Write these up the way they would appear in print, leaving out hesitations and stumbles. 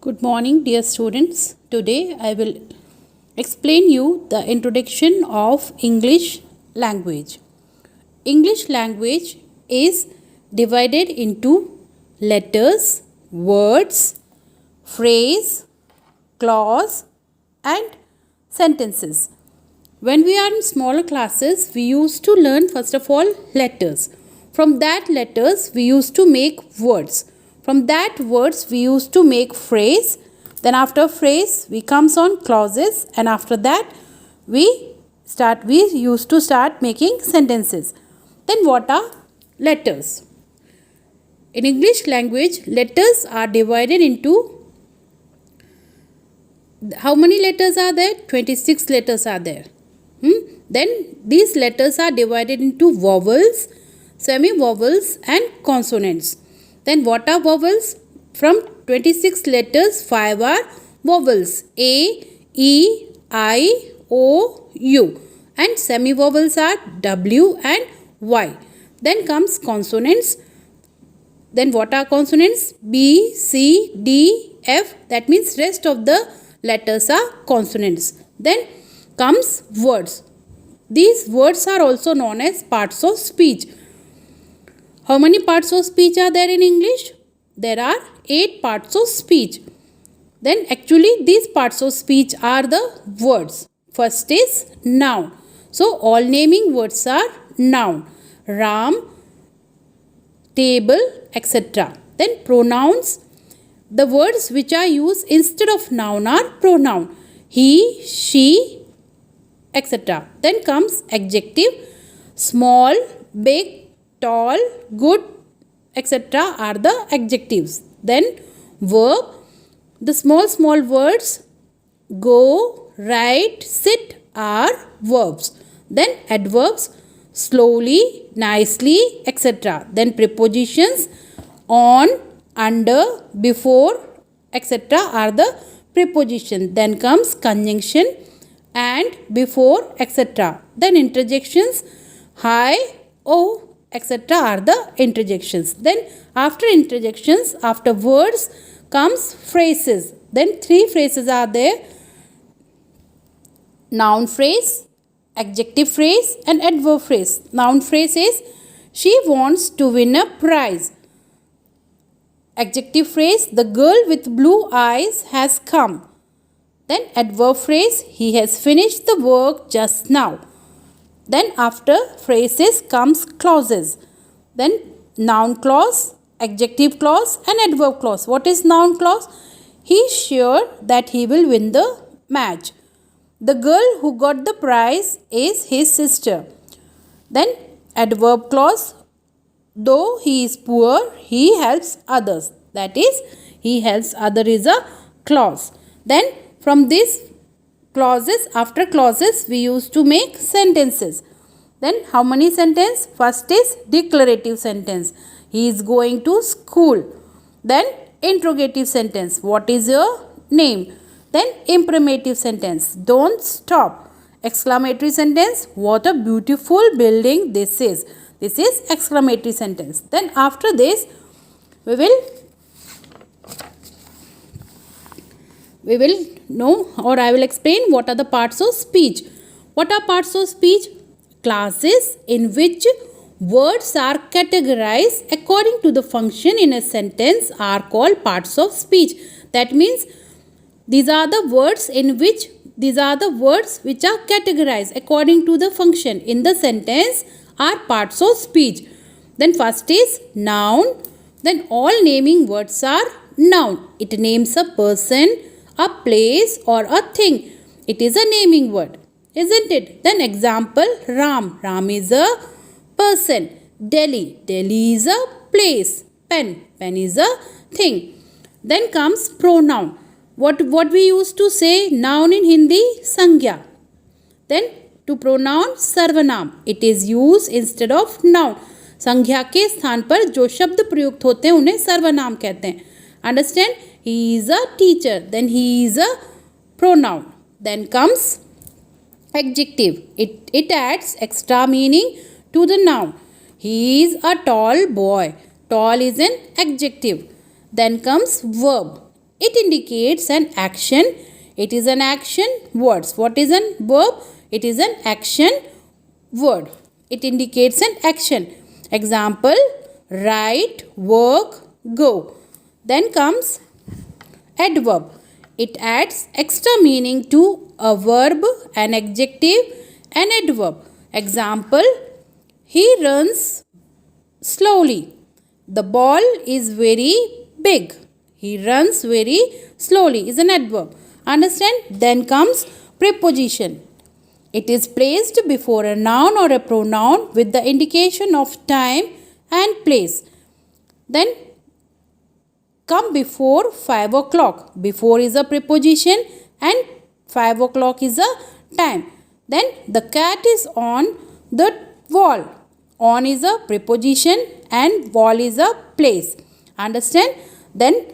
Good morning, dear students. Today I will explain you the introduction of English language. English language is divided into letters, words, phrase, clause and sentences. When we are in smaller classes, we used to learn first of all letters. From that letters, we used to make words. From that words, we used to make phrase. Then after phrase, we comes on clauses, and after that, we used to start making sentences. Then what are letters? In English language, letters are divided into, how many letters are there? 26 letters are there. Then these letters are divided into vowels, semi-vowels and consonants. Then what are vowels? From 26 letters, 5 are vowels: A, E, I, O, U. And semi-vowels are W and Y. Then comes consonants. Then what are consonants? B, C, D, F. That means rest of the letters are consonants. Then comes words. These words are also known as parts of speech. How many parts of speech are there in English? There are 8 parts of speech. Then actually these parts of speech are the words. First is noun. So all naming words are noun. Ram, table, etc. Then pronouns. The words which are used instead of noun are pronoun. He, she, etc. Then comes adjective. Small, big, tall, good, etc. are the adjectives. Then verb. The small words go, write, sit are verbs. Then adverbs. Slowly, nicely, etc. Then prepositions. On, under, before, etc. are the prepositions. Then comes conjunction. And, before, etc. Then interjections. Hi, oh, etc. are the interjections. Then after interjections, after words comes phrases. Then 3 phrases are there: noun phrase, adjective phrase and adverb phrase. Noun phrase is she wants to win a prize. Adjective phrase, the girl with blue eyes has come. Then adverb phrase, he has finished the work just now. Then after phrases comes clauses. Then noun clause, adjective clause and adverb clause. What is noun clause? He is sure that he will win the match. The girl who got the prize is his sister. Then adverb clause, though he is poor, he helps others. That is, he helps other is a clause. Then from this clauses, after clauses, we used to make sentences. Then how many sentences? First is declarative sentence. He is going to school. Then interrogative sentence. What is your name? Then imprimative sentence. Don't stop. Exclamatory sentence. What a beautiful building this is. This is exclamatory sentence. Then after this, we will know, or I will explain what are the parts of speech. What are parts of speech? Classes in which words are categorized according to the function in a sentence are called parts of speech. That means these are the words which are categorized according to the function in the sentence are parts of speech. Then first is noun. Then all naming words are noun. It names a person, a place or a thing. It is a naming word, isn't it? Then example, Ram. Ram is a person. Delhi. Delhi is a place. Pen. Pen is a thing. Then comes pronoun. What we used to say noun in Hindi? Sangya. Then to pronoun सर्वनाम. It is used instead of noun. संज्ञा के स्थान पर जो शब्द प्रयुक्त होते हैं उन्हें सर्वनाम कहते हैं. Understand? He is a teacher. Then he is a pronoun. Then comes adjective. It adds extra meaning to the noun. He is a tall boy. Tall is an adjective. Then comes verb. It indicates an action. It is an action words. What is an verb? It is an action word. It indicates an action. Example, write, work, go. Then comes adverb. It adds extra meaning to a verb, an adjective, an adverb. Example, he runs slowly. The ball is very big. He runs very slowly is an adverb. Understand? Then comes preposition. It is placed before a noun or a pronoun with the indication of time and place. Then come before 5 o'clock. Before is a preposition and 5 o'clock is a time. Then the cat is on the wall. On is a preposition and wall is a place. Understand? Then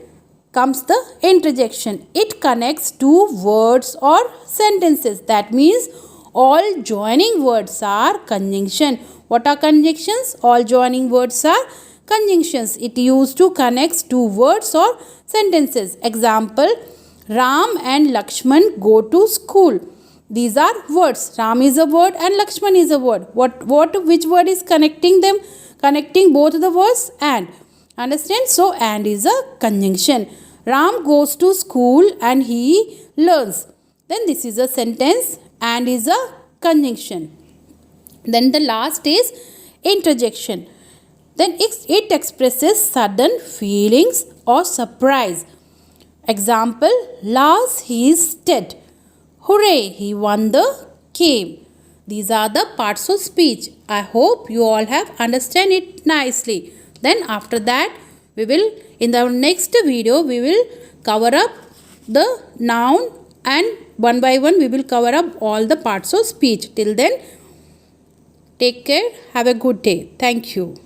comes the interjection. It connects two words or sentences. That means all joining words are conjunction. What are conjunctions? All joining words are conjunctions. It used to connect two words or sentences. Example, Ram and Lakshman go to school. These are words. Ram is a word and Lakshman is a word. Which word is connecting them? Connecting both the words and. Understand? So, and is a conjunction. Ram goes to school and he learns. Then this is a sentence and is a conjunction. Then the last is interjection. Then it expresses sudden feelings or surprise. Example, Lars, he is dead. Hooray, he won the game. These are the parts of speech. I hope you all have understand it nicely. Then after that, we will, in the next video, we will cover up the noun and one by one we will cover up all the parts of speech. Till then, take care. Have a good day. Thank you.